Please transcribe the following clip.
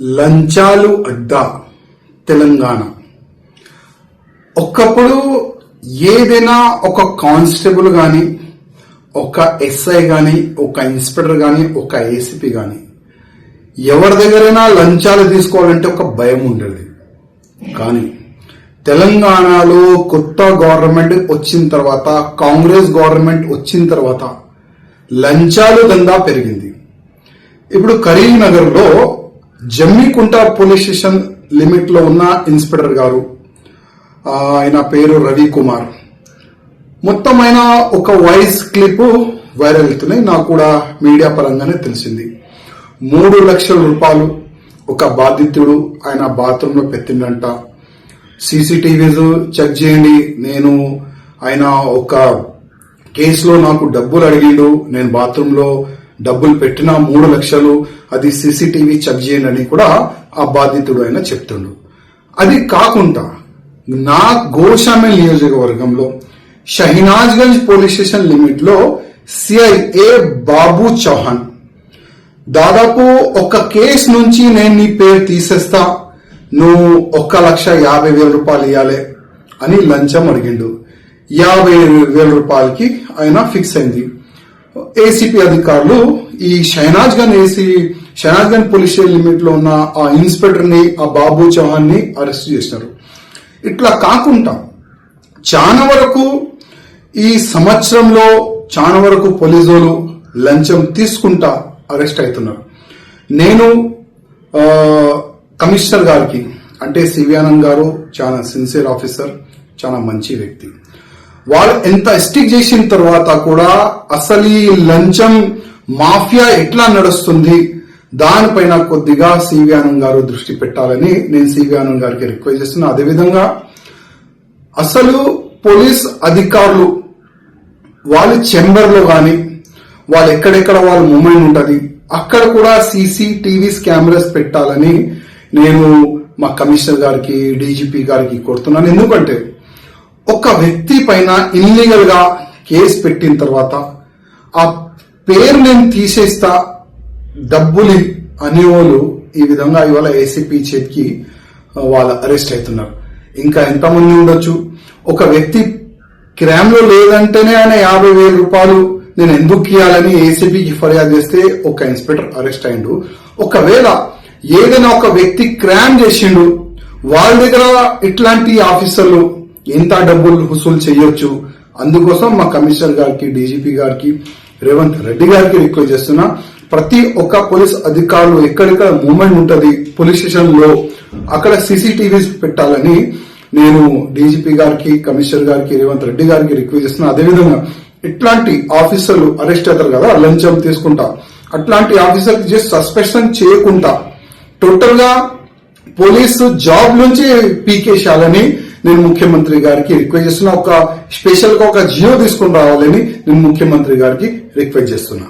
లంచాలు అడ్డా తెలంగాణ. ఒకప్పుడు ఏదైనా ఒక కానిస్టేబుల్ కానీ, ఒక ఎస్ఐ కానీ, ఒక ఇన్స్పెక్టర్ కానీ, ఒక ఏసీపీ కానీ ఎవరి దగ్గరైనా లంచాలు తీసుకోవాలంటే ఒక భయం ఉండేది. కానీ తెలంగాణలో కొత్త గవర్నమెంట్ వచ్చిన తర్వాత, కాంగ్రెస్ గవర్నమెంట్ వచ్చిన తర్వాత లంచాలు దందా పెరిగింది. ఇప్పుడు కరీంనగర్లో జమ్మికుంట పోలీస్ స్టేషన్ లిమిట్ లో ఉన్న ఇన్స్పెక్టర్ గారు, ఆయన పేరు రవికుమార్, మొత్తం ఆయన ఒక వాయిస్ క్లిప్ వైరల్ అవుతున్నాయి. నాకు కూడా మీడియా పరంగానే తెలిసింది. 3 లక్షల రూపాయలు ఒక బాధితుడు ఆయన బాత్రూమ్ లో పెట్టిందంట. సీసీటీవీస్ చెక్ చేయండి, ఆయన ఒక కేసులో నాకు డబ్బులు అడిగిండు, నేను బాత్రూమ్ లో డబ్బులు పెట్టిన 3 లక్షలు, అది సీసీటీవీ చెక్ చేయండి అని కూడా ఆ బాధితుడు ఆయన చెప్తుండు. అది కాకుండా నా గోషామేల్ నియోజకవర్గంలో షహీనాజ్గంజ్ పోలీస్ స్టేషన్ లిమిట్ లో సిఐఏ బాబు చౌహాన్ దాదాపు ఒక కేసు నుంచి నేను నీ పేరు తీసేస్తా, నువ్వు 1,50,000 రూపాయలు ఇవ్వాలి అని లంచం అడిగిండు. 50,000 రూపాయలకి ఆయన ఫిక్స్ అయింది. ఏసీపీ అధికారులు ఈ షహనాజ్గంజ్ పోలీస్ స్టేషన్ లిమిట్ లో ఉన్న ఆ ఇన్స్పెక్టర్ ని, ఆ బాబు చౌహాన్ ని అరెస్ట్ చేసినారు. ఇట్లా కాకుండా చాలా వరకు ఈ సంవత్సరంలో చాలా వరకు పోలీసులు లంచం తీసుకుంటా అరెస్ట్ అవుతున్నారు. నేను కమిషనర్ గారికి, అంటే సివి ఆనంద్ గారు చాలా సిన్సియర్ ఆఫీసర్, చాలా మంచి వ్యక్తి, వాళ్ళు ఎంత స్టిక్ చేసిన తర్వాత కూడా అసలు ఈ లంచం మాఫియా ఎట్లా నడుస్తుంది దానిపైన కొద్దిగా సివి ఆనంద్ గారు దృష్టి పెట్టాలని నేను సివి ఆనంద్ గారికి రిక్వెస్ట్ చేస్తున్నా. అదేవిధంగా అసలు పోలీస్ అధికారులు వాళ్ళ చెంబర్ లో కానీ, వాళ్ళు ఎక్కడెక్కడ వాళ్ళ మూమెంట్ ఉంటుంది అక్కడ కూడా సీసీటీవీస్ కెమెరాస్ పెట్టాలని నేను మా కమిషనర్ గారికి, డీజీపీ గారికి కోరుతున్నాను. ఎందుకంటే ఒక వ్యక్తి పైన ఇల్లీగల్ గా కేసు పెట్టిన తర్వాత ఆ పేరు నేను తీసేస్తా, డబ్బులు అనేవాళ్ళు ఈ విధంగా ఇవాళ ఏసీపీ చేతికి వాళ్ళు అరెస్ట్ అవుతున్నారు. ఇంకా ఎంతమంది ఉండొచ్చు. ఒక వ్యక్తి క్రైమ్ లో లేదంటేనే ఆయన 50,000 రూపాయలు నేను ఎందుకు ఇవ్వాలని ఏసీపీకి ఫిర్యాదు చేస్తే ఒక ఇన్స్పెక్టర్ అరెస్ట్ అయిండు. ఒకవేళ ఏదైనా ఒక వ్యక్తి క్రైమ్ చేసిండు, వాళ్ళ దగ్గర ఇట్లాంటి ఆఫీసర్లు ఎంత డబ్బులు వసూలు చేయొచ్చు. అందుకోసం మా కమిషనర్ గారికి, డీజీపీ గారికి, రేవంత్ రెడ్డి గారికి రిక్వెస్ట్ చేస్తున్నా, ప్రతి ఒక్క పోలీస్ అధికారులు ఎక్కడెక్కడ మూవ్మెంట్ ఉంటది పోలీస్ స్టేషన్ లో అక్కడ సీసీటీవీస్ పెట్టాలని నేను డీజీపీ గారికి, కమిషనర్ గారికి, రేవంత్ రెడ్డి గారికి రిక్వెస్ట్ చేస్తున్నా. అదేవిధంగా ఇట్లాంటి ఆఫీసర్లు అరెస్ట్ అవుతారు కదా లంచం తీసుకుంటా, అట్లాంటి ఆఫీసర్ జస్ట్ సస్పెన్షన్ చేయకుండా టోటల్ గా పోలీసు జాబ్ నుంచి పీకేశాలని నేను ముఖ్యమంత్రి గారికి రిక్వెస్ట్ చేస్తున్నా. ఒక స్పెషల్ గా ఒక జియో తీసుకుని రావాలని నేను ముఖ్యమంత్రి గారికి రిక్వెస్ట్ చేస్తున్నా.